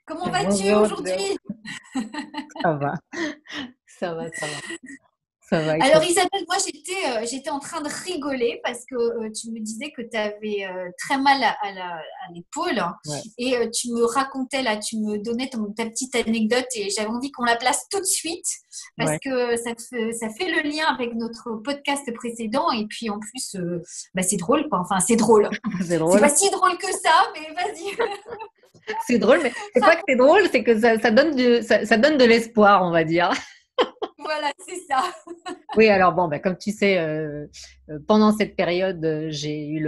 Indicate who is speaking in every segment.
Speaker 1: Comment vas-tu
Speaker 2: Bonjour, Jo.
Speaker 1: aujourd'hui?
Speaker 2: Ça va, ça va, ça va, ça va et
Speaker 1: Alors
Speaker 2: toi?
Speaker 1: Isabelle, moi j'étais en train de rigoler parce que tu me disais que tu avais très mal à l'épaule, hein,
Speaker 2: Ouais,
Speaker 1: et tu me racontais là, tu me donnais ta petite anecdote et j'avais envie qu'on la place tout de suite parce
Speaker 2: ouais,
Speaker 1: que ça fait le lien avec notre podcast précédent et puis en plus bah, c'est drôle quoi, enfin c'est drôle.
Speaker 2: c'est
Speaker 1: C'est
Speaker 2: drôle.
Speaker 1: pas si drôle que ça, mais vas-y.
Speaker 2: C'est drôle, mais c'est pas que c'est drôle, c'est que ça donne ça donne de l'espoir, on va dire.
Speaker 1: Voilà, c'est ça.
Speaker 2: Oui, alors bon, ben, comme tu sais, pendant cette période, j'ai eu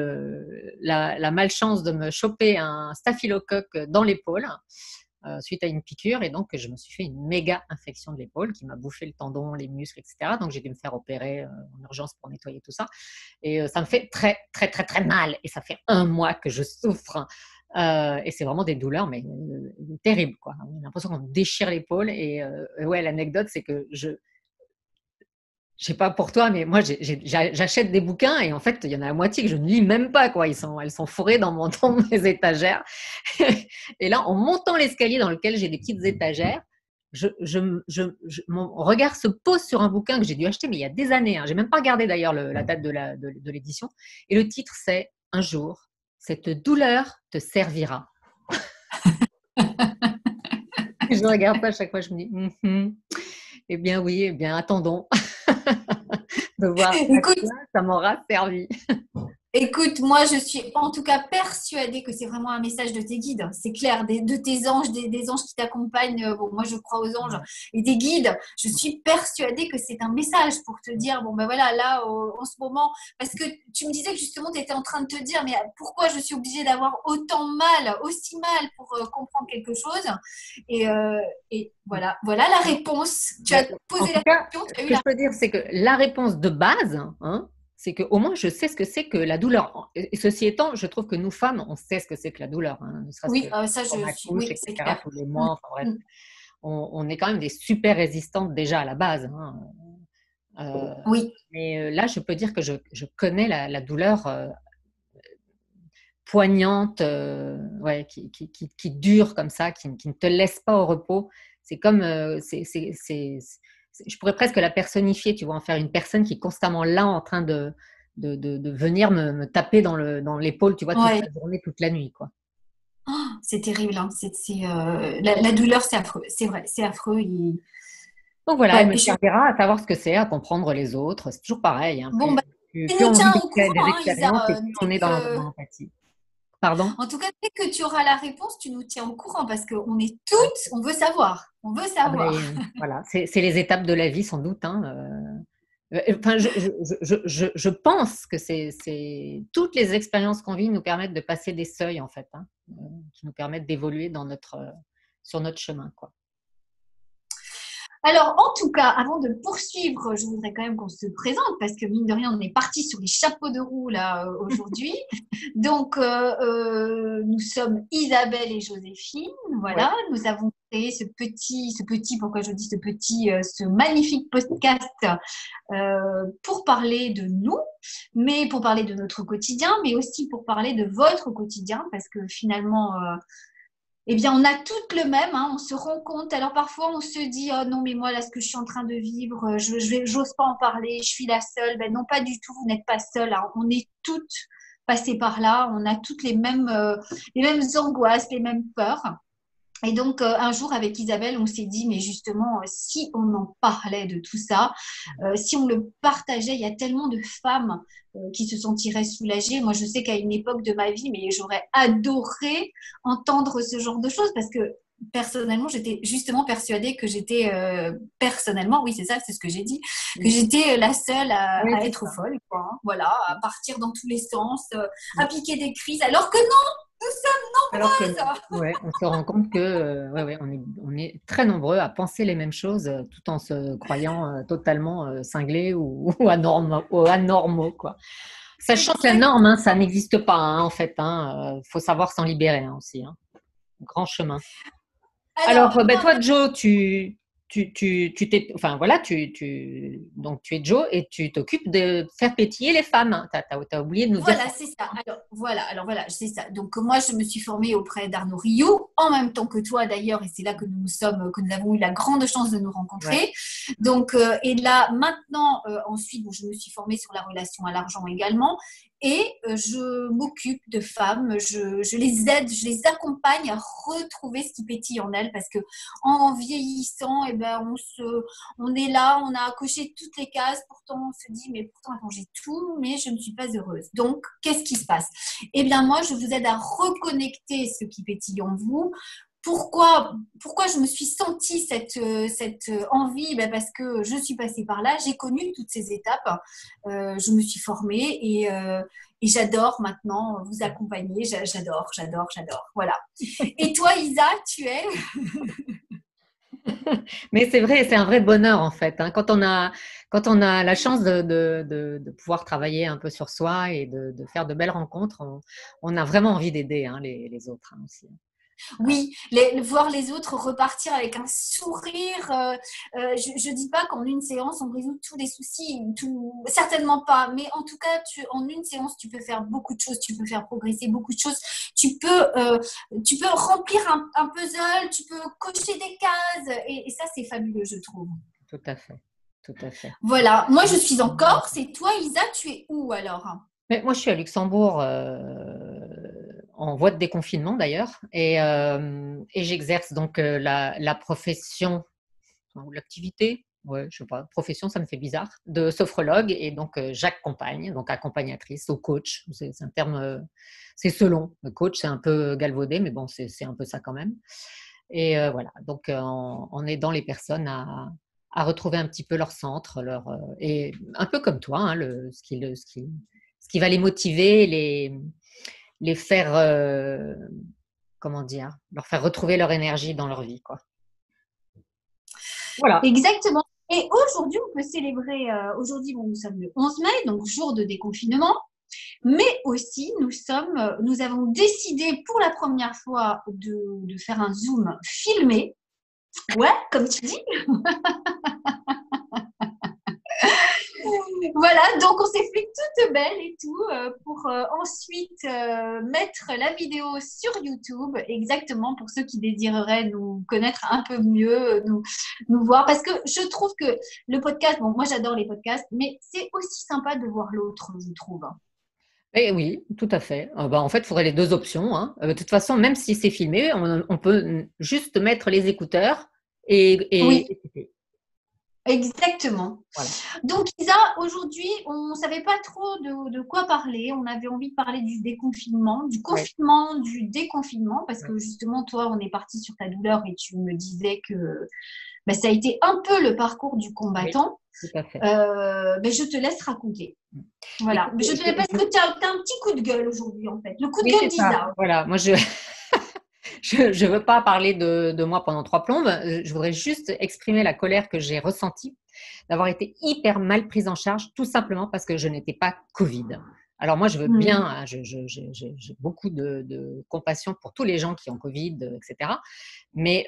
Speaker 2: la malchance de me choper un staphylocoque dans l'épaule suite à une piqûre, et donc je me suis fait une méga infection de l'épaule qui m'a bouffé le tendon, les muscles, etc. Donc j'ai dû me faire opérer en urgence pour nettoyer tout ça. Et ça me fait très, très, très, très mal. Et ça fait un mois que je souffre. Et c'est vraiment des douleurs, mais terribles, quoi. On a l'impression qu'on me déchire l'épaule. Et ouais, l'anecdote, c'est que je sais pas pour toi, mais moi, j'achète des bouquins et en fait, il y en a la moitié que je ne lis même pas, quoi. Elles sont fourrées dans mes étagères. Et là, en montant l'escalier dans lequel j'ai des petites étagères, mon regard se pose sur un bouquin que j'ai dû acheter, mais il y a des années, hein. J'ai même pas regardé d'ailleurs la date de l'édition. Et le titre, c'est Un jour, cette douleur te servira. Et je regarde ça à chaque fois, je me dis, eh bien oui, eh bien attendons de voir à
Speaker 1: Écoute,
Speaker 2: quoi ça m'aura servi.
Speaker 1: Écoute, moi je suis en tout cas persuadée que c'est vraiment un message de tes guides. C'est clair, de tes anges, des anges qui t'accompagnent. Bon, moi je crois aux anges et des guides. Je suis persuadée que c'est un message pour te dire, bon ben voilà, là en ce moment, parce que tu me disais que justement tu étais en train de te dire, mais pourquoi je suis obligée d'avoir autant mal, aussi mal pour comprendre quelque chose et voilà la réponse. Tu as
Speaker 2: Ouais. En
Speaker 1: posé
Speaker 2: tout
Speaker 1: la
Speaker 2: cas,
Speaker 1: question, tu
Speaker 2: ce
Speaker 1: as eu
Speaker 2: que je
Speaker 1: la
Speaker 2: peux dire, c'est que la réponse de base, hein, c'est qu'au moins je sais ce que c'est que la douleur. Et ceci étant, je trouve que nous femmes, on sait ce que c'est que la douleur, hein, ne serait-ce que
Speaker 1: oui, ça
Speaker 2: quand on
Speaker 1: je suis,
Speaker 2: accouche,
Speaker 1: oui, c'est
Speaker 2: etc.,
Speaker 1: clair.
Speaker 2: tous les
Speaker 1: Mm,
Speaker 2: mois, enfin bref,
Speaker 1: mm.
Speaker 2: on est quand même des super résistantes déjà à la base, hein. Euh,
Speaker 1: Oui.
Speaker 2: mais là, je peux dire que je connais la douleur poignante, ouais, qui dure comme ça, qui ne te laisse pas au repos. C'est comme, je pourrais presque la personnifier, tu vois, en faire une personne qui est constamment là en train de venir me taper dans l'épaule, tu vois, toute
Speaker 1: Ouais.
Speaker 2: la journée, toute la nuit, quoi.
Speaker 1: Oh, c'est terrible, hein. La douleur, c'est affreux. C'est vrai, c'est affreux.
Speaker 2: Donc voilà, elle
Speaker 1: Ouais,
Speaker 2: me servira à savoir ce que c'est, à comprendre les autres. C'est toujours pareil, hein.
Speaker 1: bon, bah, tu
Speaker 2: Plus
Speaker 1: nous
Speaker 2: on vit
Speaker 1: tiens au
Speaker 2: des
Speaker 1: courant, hein, Isa.
Speaker 2: expériences et plus on est dans l'empathie. Pardon?
Speaker 1: En tout cas, dès que tu auras la réponse, tu nous tiens au courant parce qu'on est toutes, on veut savoir. On veut
Speaker 2: Ah ben,
Speaker 1: savoir.
Speaker 2: voilà, c'est les étapes de la vie sans doute, hein. Enfin, je pense que toutes les expériences qu'on vit nous permettent de passer des seuils en fait, hein, qui nous permettent d'évoluer sur notre chemin, quoi.
Speaker 1: Alors, en tout cas, avant de poursuivre, je voudrais quand même qu'on se présente parce que mine de rien, on est parti sur les chapeaux de roue là aujourd'hui. Donc, nous sommes Isabelle et Joséphine.
Speaker 2: Ouais.
Speaker 1: Voilà, nous avons créé pourquoi je dis ce magnifique podcast pour parler de nous, mais pour parler de notre quotidien, mais aussi pour parler de votre quotidien, parce que finalement, eh bien, on a toutes le même, hein, on se rend compte. Alors parfois, on se dit, oh non, mais moi, là, ce que je suis en train de vivre, j'ose pas en parler, je suis la seule. Ben non, pas du tout, vous n'êtes pas seule, hein. On est toutes passées par là, on a toutes les mêmes angoisses, les mêmes peurs. Et donc, un jour, avec Isabelle, on s'est dit, mais justement, si on en parlait de tout ça, si on le partageait, il y a tellement de femmes qui se sentiraient soulagées. Moi, je sais qu'à une époque de ma vie, mais j'aurais adoré entendre ce genre de choses parce que personnellement, j'étais justement persuadée que j'étais, personnellement, oui, c'est ça, c'est ce que j'ai dit, que
Speaker 2: Mm.
Speaker 1: j'étais la seule
Speaker 2: Oui,
Speaker 1: à
Speaker 2: c'est
Speaker 1: être
Speaker 2: ça.
Speaker 1: folle, quoi, hein. Voilà, à partir dans tous les sens, à piquer des crises, alors que non, nous sommes
Speaker 2: Alors que non.
Speaker 1: nombreuses.
Speaker 2: Ouais, on se rend compte que ouais, ouais, on est très nombreux à penser les mêmes choses tout en se croyant totalement cinglés ou anormaux, quoi. Sachant que la
Speaker 1: Exact.
Speaker 2: norme, hein, ça n'existe pas, hein, en fait. Il faut savoir s'en libérer, hein, aussi, hein. Grand chemin. Alors,
Speaker 1: Alors,
Speaker 2: ben,
Speaker 1: moi,
Speaker 2: toi, Joe, enfin voilà, donc tu es Joe et tu t'occupes de faire pétiller les femmes. T'as oublié de nous dire
Speaker 1: voilà,
Speaker 2: ça.
Speaker 1: c'est ça. Alors, voilà, c'est ça. Donc, moi, je me suis formée auprès d'Arnaud Rioux, en même temps que toi d'ailleurs, et c'est là que nous avons eu la grande chance de nous rencontrer.
Speaker 2: Ouais.
Speaker 1: Donc, et là, maintenant, ensuite, bon, je me suis formée sur la relation à l'argent également. Et je m'occupe de femmes, je les aide, je les accompagne à retrouver ce qui pétille en elles parce que en vieillissant, eh ben, on est là, on a coché toutes les cases, pourtant on se dit, mais pourtant, attends, j'ai tout, mais je ne suis pas heureuse. Donc, qu'est-ce qui se passe? Eh bien, moi, je vous aide à reconnecter ce qui pétille en vous. Pourquoi je me suis sentie cette envie? Ben parce que je suis passée par là, j'ai connu toutes ces étapes, je me suis formée et j'adore maintenant vous accompagner. J'adore. Voilà. Et toi, Isa, tu es?
Speaker 2: Mais c'est vrai, c'est un vrai bonheur en fait, hein. Quand on a la chance de pouvoir travailler un peu sur soi et de faire de belles rencontres, on a vraiment envie d'aider, hein, les autres, hein, aussi.
Speaker 1: Oui, voir les autres repartir avec un sourire. Je dis pas qu'en une séance, on résout tous les soucis, certainement pas. Mais en tout cas, en une séance, tu peux faire beaucoup de choses, tu peux faire progresser beaucoup de choses. Tu peux remplir un puzzle, tu peux cocher des cases. Et ça, c'est fabuleux, je trouve.
Speaker 2: Tout à fait, tout à fait.
Speaker 1: Voilà, moi, je suis en Corse. Et toi, Isa, tu es où alors?
Speaker 2: Mais moi, je suis à Luxembourg, en voie de déconfinement d'ailleurs, et j'exerce donc la profession ou l'activité, ouais, je sais pas, profession, ça me fait bizarre, de sophrologue, et donc j'accompagne, donc accompagnatrice ou coach, c'est un terme, c'est selon. Le coach, c'est un peu galvaudé, mais bon, c'est un peu ça quand même. Et voilà, donc en aidant les personnes à retrouver un petit peu leur centre, et un peu comme toi, hein, ce qui va les motiver, les faire, comment dire, leur faire retrouver leur énergie dans leur vie, quoi. Voilà.
Speaker 1: Exactement. Et aujourd'hui, on peut célébrer, aujourd'hui, bon, nous sommes le 11 mai, donc jour de déconfinement, mais aussi nous avons décidé pour la première fois de faire un Zoom filmé. Ouais, comme tu dis. Voilà, donc on s'est fait toute belle et tout pour ensuite mettre la vidéo sur YouTube, exactement pour ceux qui désireraient nous connaître un peu mieux, nous voir. Parce que je trouve que le podcast, bon, moi j'adore les podcasts, mais c'est aussi sympa de voir l'autre, je trouve.
Speaker 2: Et oui, tout à fait. Bah, en fait, il faudrait les deux options, hein. De toute façon, même si c'est filmé, on peut juste mettre les écouteurs et
Speaker 1: Oui,
Speaker 2: écouter.
Speaker 1: exactement.
Speaker 2: Voilà.
Speaker 1: Donc, Isa, aujourd'hui, on ne savait pas trop de quoi parler. On avait envie de parler du déconfinement, du
Speaker 2: Ouais,
Speaker 1: confinement, du déconfinement, parce
Speaker 2: ouais.
Speaker 1: que justement, toi, on est parti sur ta douleur et tu me disais que bah, ça a été un peu le parcours du
Speaker 2: Oui,
Speaker 1: combattant.
Speaker 2: tout à fait.
Speaker 1: Mais je te laisse raconter. Voilà.
Speaker 2: Écoute,
Speaker 1: Mais je te laisse parce que tu as un petit coup de gueule aujourd'hui, en fait. Le coup de
Speaker 2: oui,
Speaker 1: gueule
Speaker 2: c'est ça.
Speaker 1: d'Isa.
Speaker 2: Voilà. Moi, je veux pas parler de moi pendant trois plombes. Je voudrais juste exprimer la colère que j'ai ressentie d'avoir été hyper mal prise en charge, tout simplement parce que je n'étais pas Covid. Alors moi, je veux bien,
Speaker 1: Hmm.
Speaker 2: hein, j'ai beaucoup de compassion pour tous les gens qui ont Covid, etc. Mais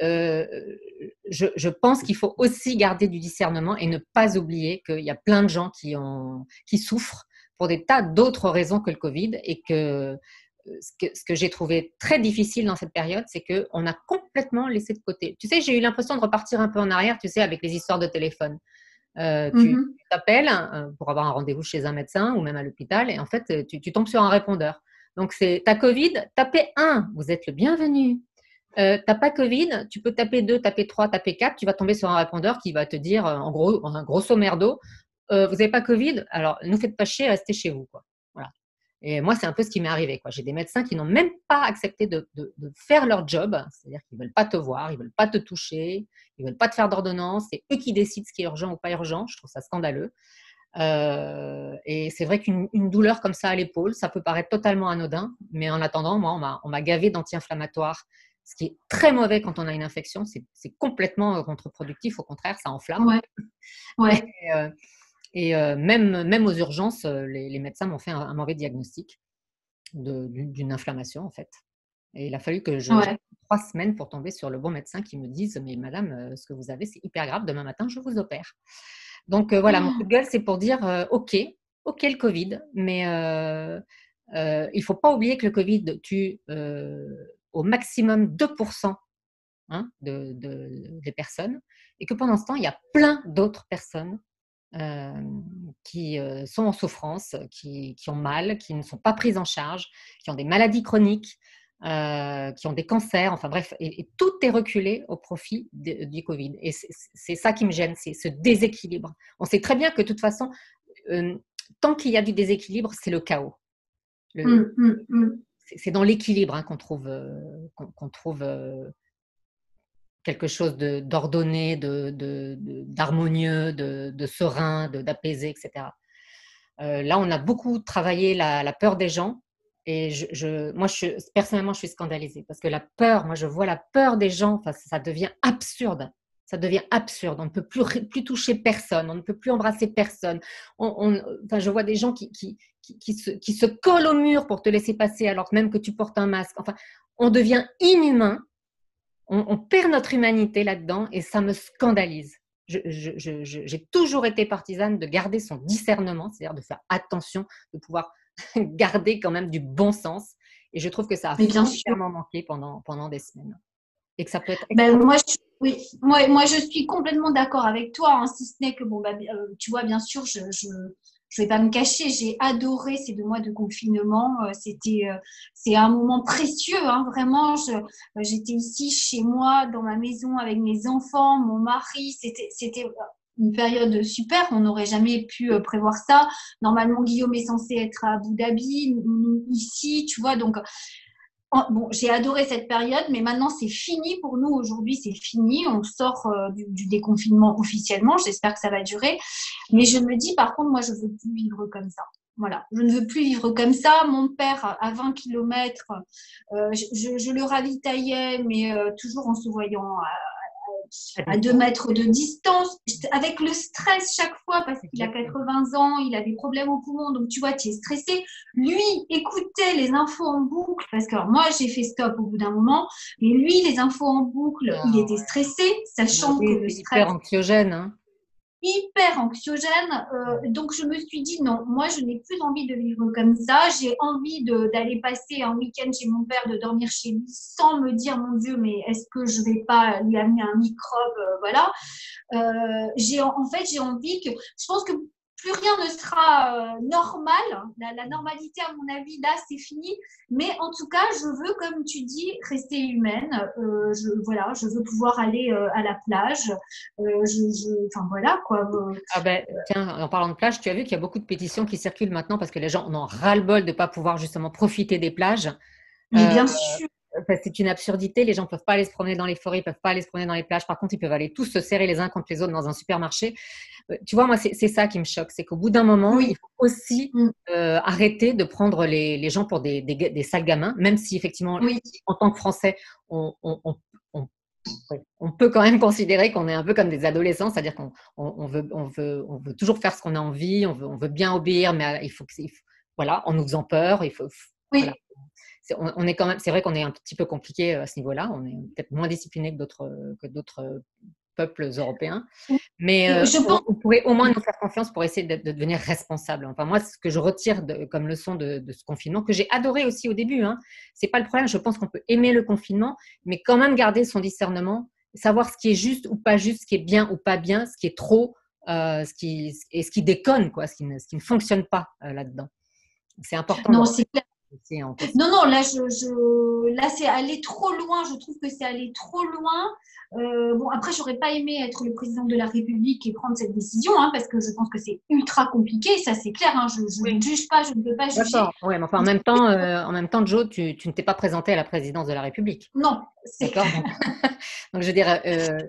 Speaker 2: je pense qu'il faut aussi garder du discernement et ne pas oublier qu'il y a plein de gens qui souffrent pour des tas d'autres raisons que le Covid, et que ce que j'ai trouvé très difficile dans cette période, c'est qu'on a complètement laissé de côté. Tu sais, j'ai eu l'impression de repartir un peu en arrière, tu sais, avec les histoires de téléphone. Tu
Speaker 1: Mhm.
Speaker 2: t'appelles pour avoir un rendez-vous chez un médecin ou même à l'hôpital, et en fait, tu tombes sur un répondeur. Donc, c'est ta Covid, tapez 1, vous êtes le bienvenu. T'as pas Covid, tu peux taper 2, taper 3, taper 4, tu vas tomber sur un répondeur qui va te dire, en gros, un grosso merdo, vous n'avez pas Covid, alors ne faites pas chier, restez chez vous, quoi. Voilà. Et moi, c'est un peu ce qui m'est arrivé, quoi. J'ai des médecins qui n'ont même pas accepté de faire leur job, c'est-à-dire qu'ils ne veulent pas te voir, ils ne veulent pas te toucher, ils ne veulent pas te faire d'ordonnance, c'est eux qui décident ce qui est urgent ou pas urgent. Je trouve ça scandaleux. Et c'est vrai qu'une douleur comme ça à l'épaule, ça peut paraître totalement anodin, mais en attendant, moi, on m'a gavé d'anti-inflammatoires, ce qui est très mauvais quand on a une infection. C'est complètement contre-productif, au contraire, ça enflamme.
Speaker 1: Ouais,
Speaker 2: Et,
Speaker 1: ouais,
Speaker 2: euh, même aux urgences, les médecins m'ont fait un mauvais diagnostic d'une inflammation, en fait. Et il a fallu que j'attende
Speaker 1: ouais.
Speaker 2: 3 semaines pour tomber sur le bon médecin qui me dise, mais madame, ce que vous avez, c'est hyper grave, demain matin, je vous opère. Donc voilà, mon coup de gueule, c'est pour dire, ok le Covid, mais il ne faut pas oublier que le Covid tue au maximum 2% des personnes, et que pendant ce temps, il y a plein d'autres personnes qui sont en souffrance, qui ont mal, qui ne sont pas prises en charge, qui ont des maladies chroniques, qui ont des cancers, enfin bref, et tout est reculé au profit du Covid. Et c'est ça qui me gêne, c'est ce déséquilibre. On sait très bien que de toute façon, tant qu'il y a du déséquilibre, c'est le chaos. C'est dans l'équilibre qu'on trouve, quelque chose d'ordonné, d'harmonieux, de serein, d'apaisé, etc. Là, on a beaucoup travaillé la peur des gens. Et personnellement, je suis scandalisée parce que la peur, moi, je vois la peur des gens, enfin, ça devient absurde. Ça devient absurde. On ne peut plus toucher personne, on ne peut plus embrasser personne. Enfin, je vois des gens qui se collent au mur pour te laisser passer alors même que tu portes un masque. Enfin, on devient inhumain. On perd notre humanité là-dedans et ça me scandalise. J'ai toujours été partisane de garder son discernement, c'est-à-dire de faire attention, de pouvoir garder quand même du bon sens. Et je trouve que ça a foncièrement manqué pendant des semaines. Et que ça peut être
Speaker 1: moi, je suis complètement d'accord avec toi, hein, si ce n'est que, tu vois, bien sûr, je vais pas me cacher, j'ai adoré ces 2 mois de confinement. C'est un moment précieux, hein, vraiment. J'étais ici chez moi, dans ma maison, avec mes enfants, mon mari. C'était une période super. On n'aurait jamais pu prévoir ça. Normalement, Guillaume est censé être à Abu Dhabi, nous, ici, tu vois, donc. Bon, j'ai adoré cette période, mais maintenant c'est fini pour nous. Aujourd'hui, c'est fini. On sort du déconfinement officiellement. J'espère que ça va durer. Mais je me dis, par contre, moi, je ne veux plus vivre comme ça. Voilà, je ne veux plus vivre comme ça. Mon père, à 20 kilomètres, je le ravitaillais, mais toujours en se voyant à 2 mètres de distance, avec le stress chaque fois, parce qu'il a 80 ans, il a des problèmes aux poumons, donc tu vois, tu es stressé. Lui, écoutait les infos en boucle, parce que alors, moi, j'ai fait stop au bout d'un moment, mais lui, les infos en boucle, il était stressé, sachant que le
Speaker 2: c'est
Speaker 1: stress…
Speaker 2: hyper anxiogène, hein.
Speaker 1: Hyper anxiogène, donc je me suis dit non, moi je n'ai plus envie de vivre comme ça, j'ai envie d'aller passer un week-end chez mon père, de dormir chez lui sans me dire mon Dieu, mais est-ce que je vais pas lui amener un microbe, voilà. En fait j'ai envie que, je pense que plus rien ne sera normal, la normalité à mon avis là c'est fini, mais en tout cas je veux, comme tu dis, rester humaine, je veux pouvoir aller à la plage, enfin voilà quoi.
Speaker 2: Ah ben, tiens, en parlant de plage, tu as vu qu'il y a beaucoup de pétitions qui circulent maintenant parce que les gens en ont ras-le-bol de ne pas pouvoir justement profiter des plages.
Speaker 1: Mais bien sûr.
Speaker 2: C'est une absurdité, les gens ne peuvent pas aller se promener dans les forêts, ils ne peuvent pas aller se promener dans les plages, par contre ils peuvent aller tous se serrer les uns contre les autres dans un supermarché. Tu vois, moi c'est ça qui me choque, c'est qu'au bout d'un moment, il faut aussi arrêter de prendre les gens pour des sales gamins, même si effectivement, en tant que Français, on peut quand même considérer qu'on est un peu comme des adolescents, c'est-à-dire qu'on veut toujours faire ce qu'on a envie, on veut bien obéir, mais voilà, en nous faisant peur, voilà. On est quand même, c'est vrai qu'on est un petit peu compliqué à ce niveau-là, on est peut-être moins discipliné que d'autres peuples européens, mais on pourrait au moins nous faire confiance pour essayer de devenir responsable. Enfin, moi, ce que je retire comme leçon de ce confinement, que j'ai adoré aussi au début, c'est pas le problème, je pense qu'on peut aimer le confinement, mais quand même garder son discernement, savoir ce qui est juste ou pas juste, ce qui est bien ou pas bien, ce qui est trop, ce qui déconne, quoi, ce qui ne fonctionne pas là-dedans. C'est important.
Speaker 1: Non, c'est clair. Non, là, là, c'est aller trop loin. Je trouve que c'est aller trop loin. Bon, après, j'aurais pas aimé être le président de la République et prendre cette décision, parce que je pense que c'est ultra compliqué. Ça, c'est clair. Je ne juge pas, je ne peux pas juger.
Speaker 2: D'accord. Ouais, mais enfin, en même temps, Joe, tu ne t'es pas présenté à la présidence de la République.
Speaker 1: Non.
Speaker 2: D'accord. Donc, je veux dire,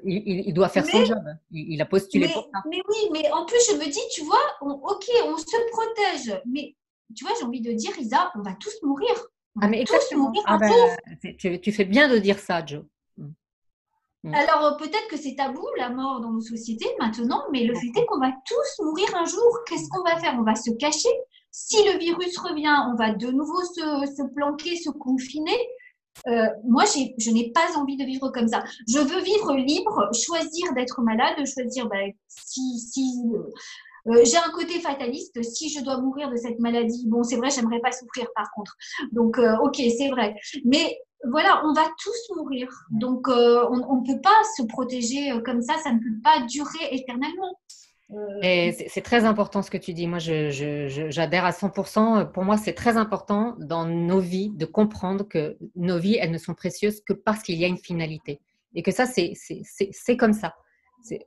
Speaker 2: il doit faire son job. Il a postulé pour ça.
Speaker 1: Mais oui, mais en plus, je me dis, tu vois, ok, on se protège, mais tu vois, j'ai envie de dire, Isa, on va tous mourir. On va tous mourir un jour.
Speaker 2: Tu fais bien de dire ça, Joe.
Speaker 1: Alors, peut-être que c'est tabou, la mort dans nos sociétés maintenant, mais le fait est qu'on va tous mourir un jour. Qu'est-ce qu'on va faire? On va se cacher. Si le virus revient, on va de nouveau se planquer, se confiner. Moi, je n'ai pas envie de vivre comme ça. Je veux vivre libre, choisir d'être malade, choisir si J'ai un côté fataliste. Si je dois mourir de cette maladie, bon, c'est vrai, j'aimerais pas souffrir par contre. Donc, ok, c'est vrai. Mais voilà, on va tous mourir. Donc, on ne peut pas se protéger comme ça ne peut pas durer éternellement.
Speaker 2: Et c'est très important ce que tu dis. Moi, j'adhère à 100%. Pour moi, c'est très important dans nos vies de comprendre que nos vies, elles ne sont précieuses que parce qu'il y a une finalité. Et que ça, c'est comme ça.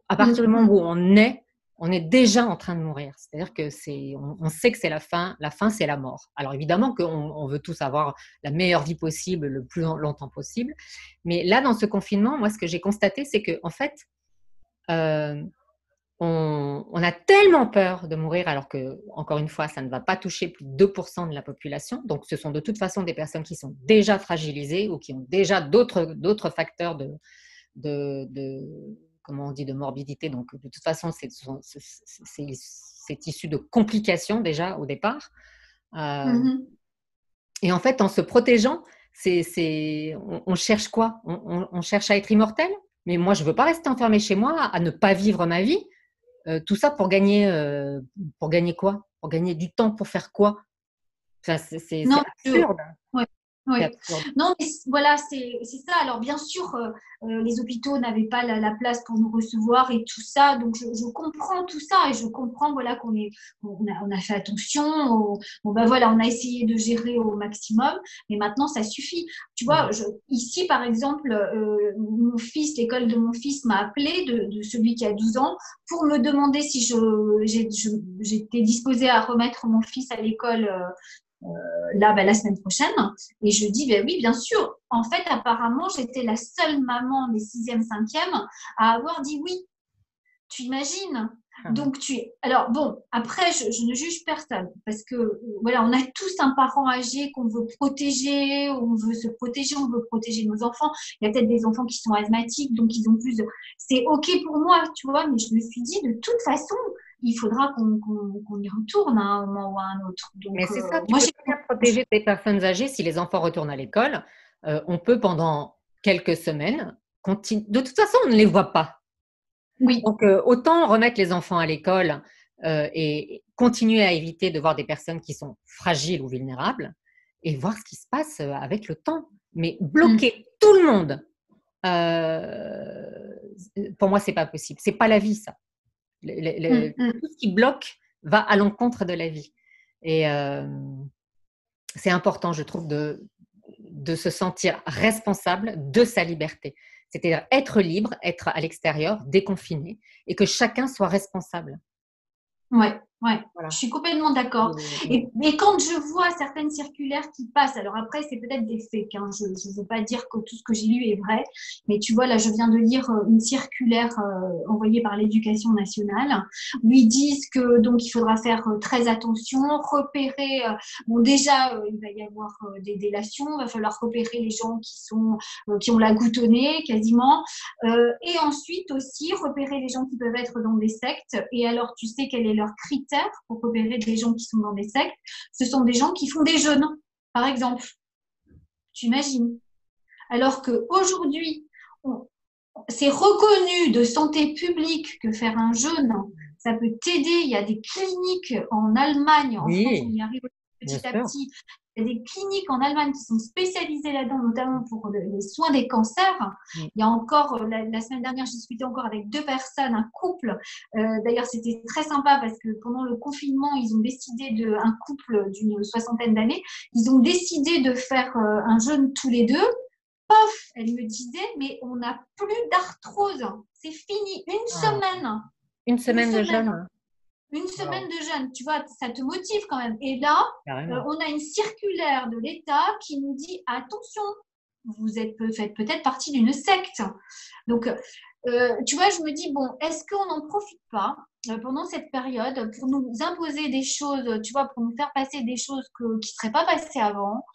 Speaker 2: À partir du moment où on est déjà en train de mourir. C'est-à-dire que on sait que c'est la fin. La fin, c'est la mort. Alors évidemment qu'on veut tous avoir la meilleure vie possible le plus longtemps possible. Mais là, dans ce confinement, moi, ce que j'ai constaté, c'est que en fait, euh, on a tellement peur de mourir, alors que, encore une fois, ça ne va pas toucher plus de 2% de la population. Donc, ce sont de toute façon des personnes qui sont déjà fragilisées ou qui ont déjà d'autres facteurs comment on dit, de morbidité. Donc, de toute façon, c'est issu de complications déjà au départ. Et en fait, en se protégeant, on cherche quoi? On cherche à être immortel? Mais moi, je ne veux pas rester enfermée chez moi, à ne pas vivre ma vie. Tout ça pour gagner quoi? Pour gagner du temps, pour faire quoi? Enfin, c'est
Speaker 1: Non,
Speaker 2: absurde.
Speaker 1: ouais,
Speaker 2: C'est
Speaker 1: ouais.
Speaker 2: absurde.
Speaker 1: Non, mais voilà, c'est ça. Alors, bien sûr, les hôpitaux n'avaient pas la place pour nous recevoir et tout ça. Donc, je comprends tout ça et je comprends voilà, on a fait attention. Bon, ben voilà, on a essayé de gérer au maximum, mais maintenant, ça suffit. Tu vois, ici, par exemple, mon fils, l'école de mon fils m'a appelé, de celui qui a 12 ans, pour me demander si j'étais disposée à remettre mon fils à l'école. Là, la semaine prochaine. Et je dis, ben oui, bien sûr. En fait, apparemment, j'étais la seule maman des 6e, 5e à avoir dit oui. Tu imagines? Donc, alors, bon, après, je ne juge personne parce que, voilà, on a tous un parent âgé qu'on veut protéger, on veut se protéger, on veut protéger nos enfants. Il y a peut-être des enfants qui sont asthmatiques, donc ils ont plus de. C'est OK pour moi, tu vois, mais je me suis dit, de toute façon, il faudra qu'on y retourne à un moment ou à un autre. Donc,
Speaker 2: Mais c'est ça, tu
Speaker 1: moi,
Speaker 2: peux
Speaker 1: j'ai.
Speaker 2: très bien protéger tes personnes âgées si les enfants retournent à l'école. On peut pendant quelques semaines continuer. De toute façon, on ne les voit pas.
Speaker 1: Oui.
Speaker 2: Donc, autant remettre les enfants à l'école et continuer à éviter de voir des personnes qui sont fragiles ou vulnérables et voir ce qui se passe avec le temps. Mais bloquer tout le monde, pour moi, c'est pas possible. C'est pas la vie, ça. Tout ce qui bloque va à l'encontre de la vie. Et c'est important, je trouve, de se sentir responsable de sa liberté. C'est-à-dire être libre, être à l'extérieur, déconfiné, et que chacun soit responsable.
Speaker 1: Ouais, ouais.
Speaker 2: Voilà.
Speaker 1: Je suis complètement d'accord. Et quand je vois certaines circulaires qui passent, alors après, c'est peut-être des fakes, hein, je ne veux pas dire que tout ce que j'ai lu est vrai, mais tu vois, là, je viens de lire une circulaire envoyée par l'Éducation nationale où ils disent que donc il faudra faire très attention, repérer, bon déjà, il va y avoir des délations, il va falloir repérer les gens qui ont la goutte au nez quasiment, et ensuite aussi repérer les gens qui peuvent être dans des sectes. Et alors, tu sais quel est leur critère pour repérer des gens qui sont dans des sectes? Ce sont des gens qui font des jeûnes, par exemple. Tu imagines? Alors qu'aujourd'hui, c'est reconnu de santé publique que faire un jeûne, ça peut t'aider. Il y a des cliniques en Allemagne, en France, on y arrive petit à petit. Il y a des cliniques en Allemagne qui sont spécialisées là-dedans, notamment pour les soins des cancers. Il y a encore, la semaine dernière, j'ai discuté encore avec 2 personnes, un couple. D'ailleurs, c'était très sympa parce que pendant le confinement, ils ont décidé un couple d'une 60aine d'années, ils ont décidé de faire un jeûne tous les deux. Pof, elle me disait, mais on n'a plus d'arthrose. C'est fini. Une semaine.
Speaker 2: Une semaine de jeûne.
Speaker 1: Une semaine de jeûne, tu vois, ça te motive quand même. Et là, on a une circulaire de l'État qui nous dit attention, faites peut-être partie d'une secte. Donc, tu vois, je me dis, bon, est-ce qu'on n'en profite pas pendant cette période pour nous imposer des choses, tu vois, pour nous faire passer des choses qui ne seraient pas passées avant.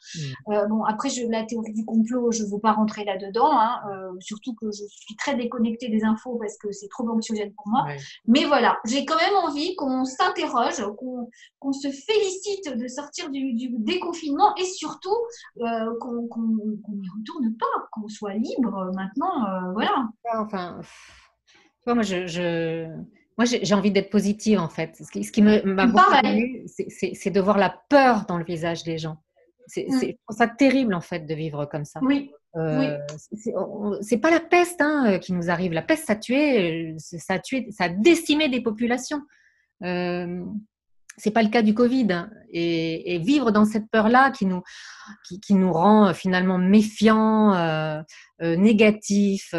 Speaker 1: Bon, après, la théorie du complot, je ne veux pas rentrer là-dedans, hein, surtout que je suis très déconnectée des infos parce que c'est trop anxiogène pour moi. Mais voilà, j'ai quand même envie qu'on s'interroge, qu'on se félicite de sortir du déconfinement et surtout qu'on n'y retourne pas, qu'on soit libre maintenant. Voilà.
Speaker 2: Enfin, moi, Moi, j'ai envie d'être positive, en fait. Ce qui m'a beaucoup
Speaker 1: Pareil.
Speaker 2: émue, c'est de voir la peur dans le visage des gens. Je trouve ça terrible, en fait, de vivre comme ça.
Speaker 1: Oui,
Speaker 2: Euh,
Speaker 1: oui,
Speaker 2: c'est pas la peste hein, qui nous arrive. La peste, ça a tué, ça a décimé des populations. Euh, c'est pas le cas du Covid. Hein. Et vivre dans cette peur-là qui nous rend finalement méfiants, négatifs,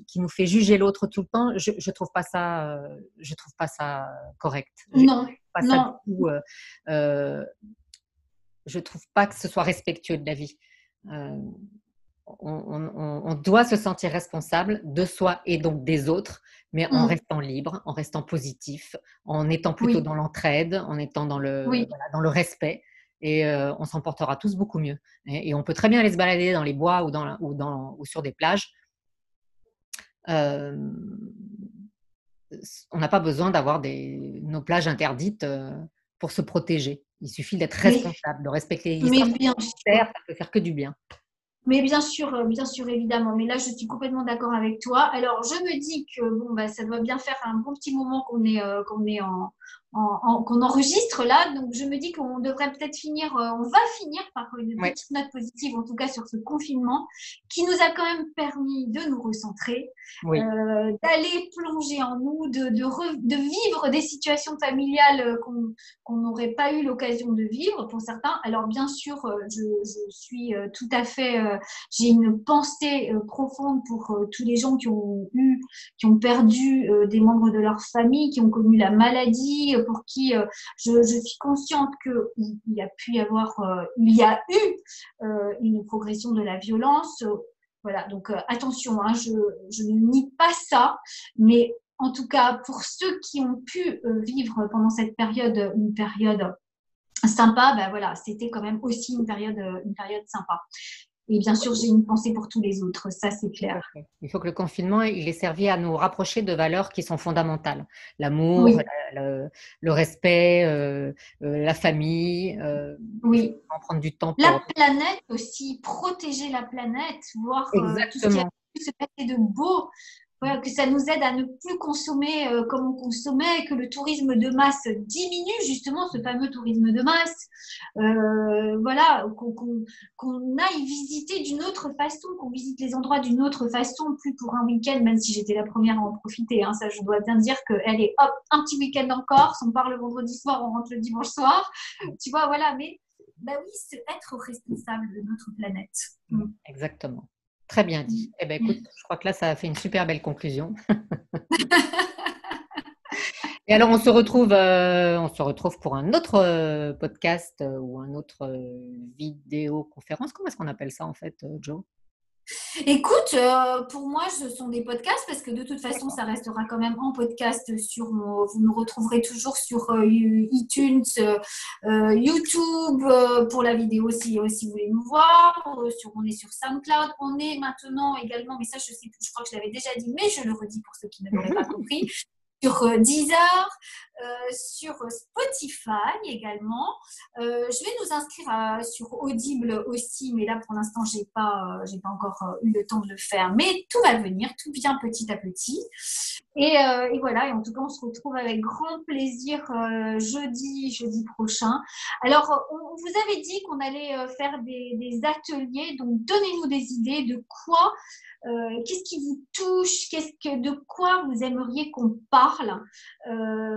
Speaker 2: qui nous fait juger l'autre tout le temps, je trouve pas ça correct. Je trouve
Speaker 1: non,
Speaker 2: pas ça
Speaker 1: non,
Speaker 2: du tout. Je trouve pas que ce soit respectueux de la vie. Euh, on doit se sentir responsable de soi et donc des autres, mais en restant libre, en restant positif, en étant plutôt
Speaker 1: oui,
Speaker 2: dans l'entraide, en étant
Speaker 1: oui,
Speaker 2: voilà, dans le respect. Et on s'en portera tous beaucoup mieux. Et on peut très bien aller se balader dans les bois ou sur des plages. Euh, on n'a pas besoin d'avoir nos plages interdites pour se protéger. Il suffit d'être
Speaker 1: mais,
Speaker 2: responsable, de respecter les
Speaker 1: mais
Speaker 2: distances.
Speaker 1: bien
Speaker 2: Ça
Speaker 1: sûr.
Speaker 2: peut faire que du bien.
Speaker 1: Mais bien sûr, évidemment. Mais là, je suis complètement d'accord avec toi. Alors, je me dis que bon, bah, ça doit bien faire un bon petit moment qu'on enregistre là. Donc, je me dis qu'on devrait peut-être finir, on va finir par une
Speaker 2: Ouais,
Speaker 1: petite note positive, en tout cas sur ce confinement, qui nous a quand même permis de nous recentrer,
Speaker 2: oui.
Speaker 1: d'aller plonger en nous, de vivre des situations familiales qu'on n'aurait pas eu l'occasion de vivre pour certains. Alors, bien sûr, je suis tout à fait j'ai une pensée profonde pour tous les gens qui ont perdu des membres de leur famille, qui ont connu la maladie, pour qui je suis consciente qu'il y a pu y avoir, il y a eu une progression de la violence. Voilà, donc attention, hein, je ne nie pas ça, mais en tout cas, pour ceux qui ont pu vivre pendant cette période, une période sympa, ben voilà, c'était quand même aussi une période sympa. Et bien sûr, j'ai une pensée pour tous les autres, ça c'est
Speaker 2: Tout à
Speaker 1: clair.
Speaker 2: fait. Il faut que le confinement, il ait servi à nous rapprocher de valeurs qui sont fondamentales. L'amour,
Speaker 1: Oui,
Speaker 2: le respect, la famille. Il faut
Speaker 1: oui.
Speaker 2: en prendre du temps
Speaker 1: La
Speaker 2: pour…
Speaker 1: planète aussi, protéger la planète, voir tout ce qui a
Speaker 2: Exactement.
Speaker 1: pu se passer de beau, voilà, que ça nous aide à ne plus consommer comme on consommait, que le tourisme de masse diminue, justement, ce fameux tourisme de masse. Voilà, qu'on aille visiter d'une autre façon, qu'on visite les endroits d'une autre façon, plus pour un week-end, même si j'étais la première à en profiter. Hein, ça, je dois bien dire qu'elle est hop, un petit week-end en Corse, on part le vendredi soir, on rentre le dimanche soir. Tu vois, voilà, mais bah oui, c'est être responsable de notre planète.
Speaker 2: Exactement. Très bien dit. Eh ben, écoute, je crois que là, ça a fait une super belle conclusion. Et alors, on se retrouve pour un autre podcast ou un autre vidéoconférence. Comment est-ce qu'on appelle ça en fait, Joe?
Speaker 1: Écoute, pour moi, ce sont des podcasts parce que de toute façon,
Speaker 2: D'accord.
Speaker 1: ça restera quand même en podcast vous nous retrouverez toujours sur iTunes, YouTube, pour la vidéo si vous voulez nous voir. On est sur SoundCloud. On est maintenant également, mais ça, je sais plus, je crois que je l'avais déjà dit, mais je le redis pour ceux qui ne l'auraient pas compris, sur Deezer, sur Spotify également. Je vais nous inscrire sur Audible aussi, mais là pour l'instant j'ai pas encore eu le temps de le faire, mais tout va venir, tout vient petit à petit. Et voilà, et en tout cas on se retrouve avec grand plaisir jeudi prochain. Alors on vous avait dit qu'on allait faire des ateliers, donc donnez-nous des idées de quoi qu'est-ce qui vous touche, de quoi vous aimeriez qu'on parle.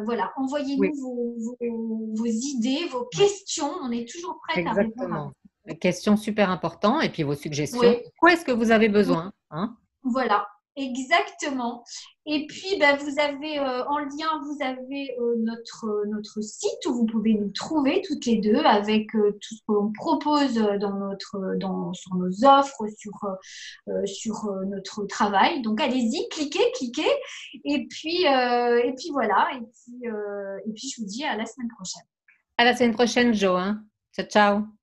Speaker 1: Voilà, envoyez-nous
Speaker 2: Oui,
Speaker 1: vos idées, vos
Speaker 2: oui,
Speaker 1: questions. On est toujours prête à répondre à
Speaker 2: exactement.
Speaker 1: vous.
Speaker 2: Question super importante. Et puis vos suggestions.
Speaker 1: Oui,
Speaker 2: Quoi est-ce que vous avez besoin, hein?
Speaker 1: voilà, exactement. Et puis, ben, vous avez en lien, vous avez notre site où vous pouvez nous trouver toutes les deux avec tout ce que l'on propose sur nos offres, sur notre travail. Donc, allez-y, cliquez. Et puis voilà. Et puis, je vous dis à la semaine prochaine.
Speaker 2: À la semaine prochaine, Joe, hein? Ciao, ciao.